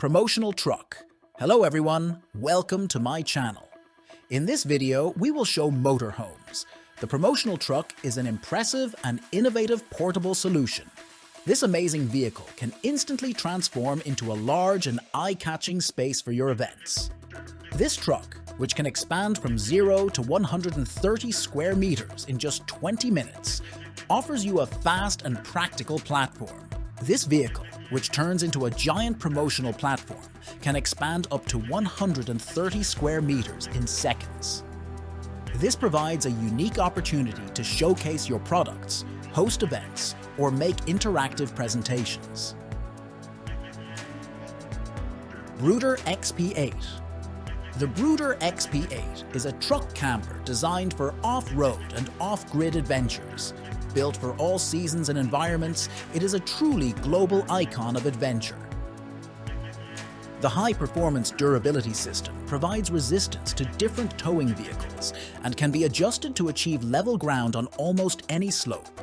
Promotional truck. Hello everyone, welcome to my channel. In this video, we will show motorhomes. The promotional truck is an impressive and innovative portable solution. This amazing vehicle can instantly transform into a large and eye-catching space for your events. This truck, which can expand from 0 to 130 square meters in just 20 minutes, offers you a fast and practical platform. This vehicle, which turns into a giant promotional platform, can expand up to 130 square meters in seconds. This provides a unique opportunity to showcase your products, host events, or make interactive presentations. Bruder XP8. The Bruder XP8 is a truck camper designed for off-road and off-grid adventures. Built for all seasons and environments, it is a truly global icon of adventure. The high-performance durability system provides resistance to different towing vehicles and can be adjusted to achieve level ground on almost any slope.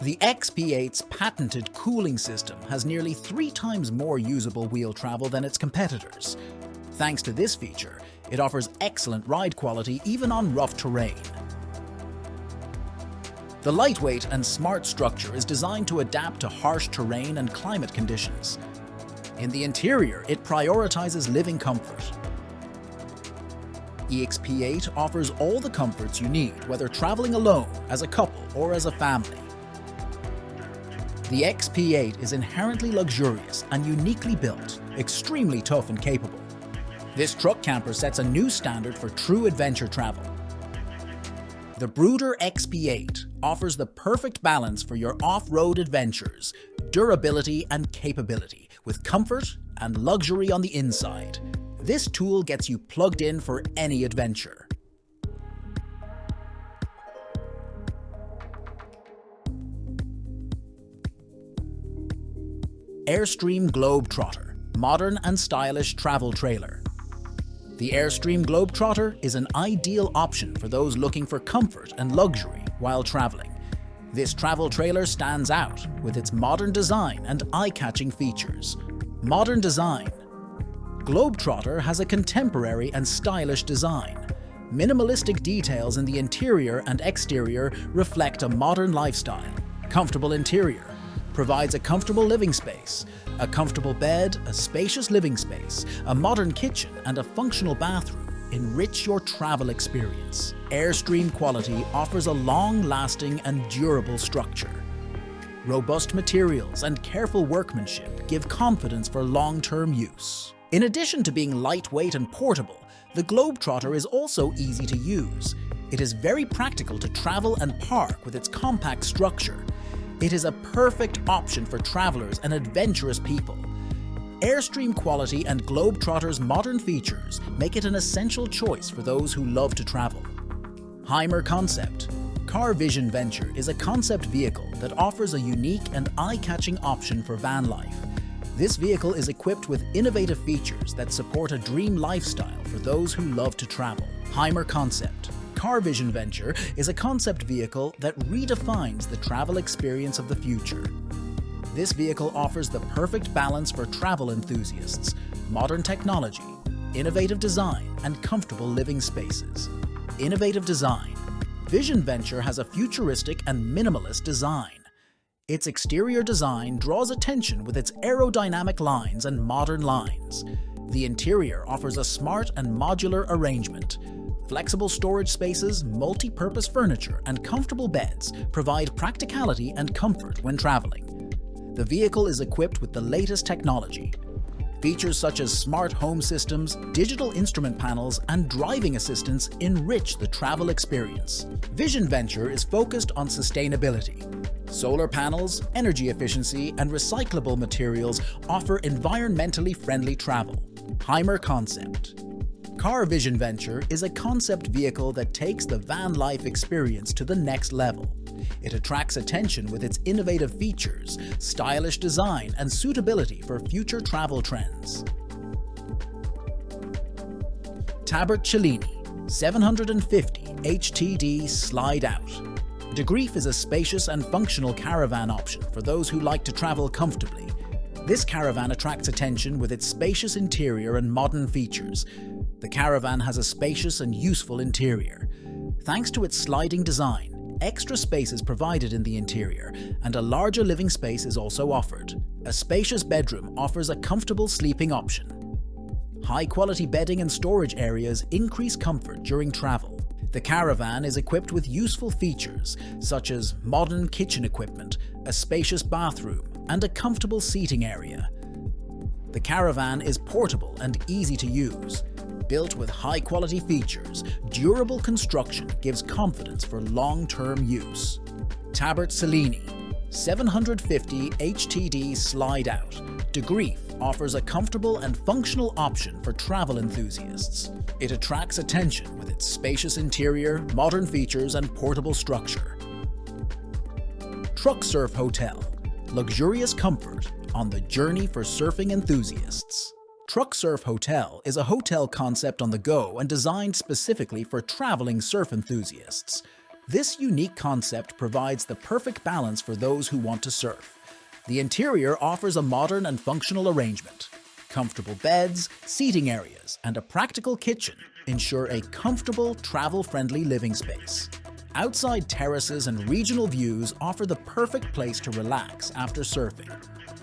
The XP8's patented cooling system has nearly 3 times more usable wheel travel than its competitors. Thanks to this feature, it offers excellent ride quality even on rough terrain. The lightweight and smart structure is designed to adapt to harsh terrain and climate conditions. In the interior, it prioritizes living comfort. EXP8 offers all the comforts you need, whether traveling alone, as a couple, or as a family. The XP8 is inherently luxurious and uniquely built, extremely tough and capable. This truck camper sets a new standard for true adventure travel. The Bruder XP8 offers the perfect balance for your off-road adventures, durability and capability, with comfort and luxury on the inside. This tool gets you plugged in for any adventure. Airstream Trotter, modern and stylish travel trailer. The Airstream Trotter is an ideal option for those looking for comfort and luxury while traveling. This travel trailer stands out with its modern design and eye-catching features. Modern design. Globetrotter has a contemporary and stylish design. Minimalistic details in the interior and exterior reflect a modern lifestyle. Comfortable interior. Provides a comfortable living space, a comfortable bed, a spacious living space, a modern kitchen, and a functional bathroom. Enrich your travel experience. Airstream quality offers a long-lasting and durable structure. Robust materials and careful workmanship give confidence for long-term use. In addition to being lightweight and portable, the Globetrotter is also easy to use. It is very practical to travel and park with its compact structure. It is a perfect option for travelers and adventurous people. Airstream quality and Globetrotter's modern features make it an essential choice for those who love to travel. Heimer Concept. Car Vision Venture is a concept vehicle that offers a unique and eye-catching option for van life. This vehicle is equipped with innovative features that support a dream lifestyle for those who love to travel. Heimer Concept. Car Vision Venture is a concept vehicle that redefines the travel experience of the future. This vehicle offers the perfect balance for travel enthusiasts, modern technology, innovative design, and comfortable living spaces. Innovative design. Vision Venture has a futuristic and minimalist design. Its exterior design draws attention with its aerodynamic lines and modern lines. The interior offers a smart and modular arrangement. Flexible storage spaces, multi-purpose furniture, and comfortable beds provide practicality and comfort when traveling. The vehicle is equipped with the latest technology. Features such as smart home systems, digital instrument panels, and driving assistance enrich the travel experience. Vision Venture is focused on sustainability. Solar panels, energy efficiency, and recyclable materials offer environmentally friendly travel. Heimer Concept. Car Vision Venture is a concept vehicle that takes the van life experience to the next level. It attracts attention with its innovative features, stylish design, and suitability for future travel trends. Tabbert Celini 750 HTD Slide Out. DeGrief is a spacious and functional caravan option for those who like to travel comfortably. This caravan attracts attention with its spacious interior and modern features. The caravan has a spacious and useful interior. Thanks to its sliding design, extra space is provided in the interior, and a larger living space is also offered. A spacious bedroom offers a comfortable sleeping option. High-quality bedding and storage areas increase comfort during travel. The caravan is equipped with useful features, such as modern kitchen equipment, a spacious bathroom, and a comfortable seating area. The caravan is portable and easy to use. Built with high-quality features, durable construction gives confidence for long-term use. Tabbert Celini 750 HTD Slide Out De Grief offers a comfortable and functional option for travel enthusiasts. It attracts attention with its spacious interior, modern features, and portable structure. Truck Surf Hotel Luxurious comfort on the journey for surfing enthusiasts. Truck Surf Hotel is a hotel concept on the go and designed specifically for traveling surf enthusiasts. This unique concept provides the perfect balance for those who want to surf. The interior offers a modern and functional arrangement. Comfortable beds, seating areas, and a practical kitchen ensure a comfortable, travel-friendly living space. Outside terraces and regional views offer the perfect place to relax after surfing.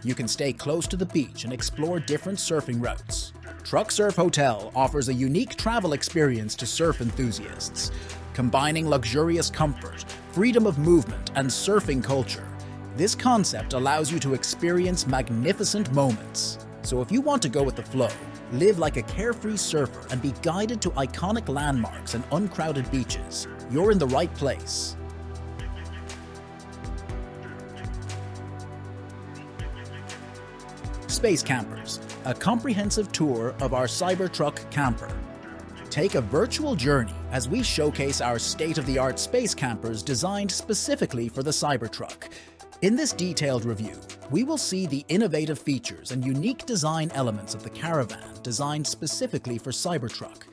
You can stay close to the beach and explore different surfing routes. Truck Surf Hotel offers a unique travel experience to surf enthusiasts, combining luxurious comfort, freedom of movement, and surfing culture. This concept allows you to experience magnificent moments. So if you want to go with the flow, live like a carefree surfer, and be guided to iconic landmarks and uncrowded beaches, you're in the right place. Space Campers, a comprehensive tour of our Cybertruck camper. Take a virtual journey as we showcase our state-of-the-art space campers designed specifically for the Cybertruck. In this detailed review, we will see the innovative features and unique design elements of the caravan designed specifically for Cybertruck.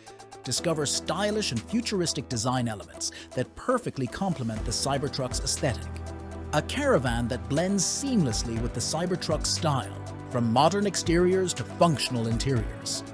Discover stylish and futuristic design elements that perfectly complement the Cybertruck's aesthetic. A caravan that blends seamlessly with the Cybertruck's style, from modern exteriors to functional interiors.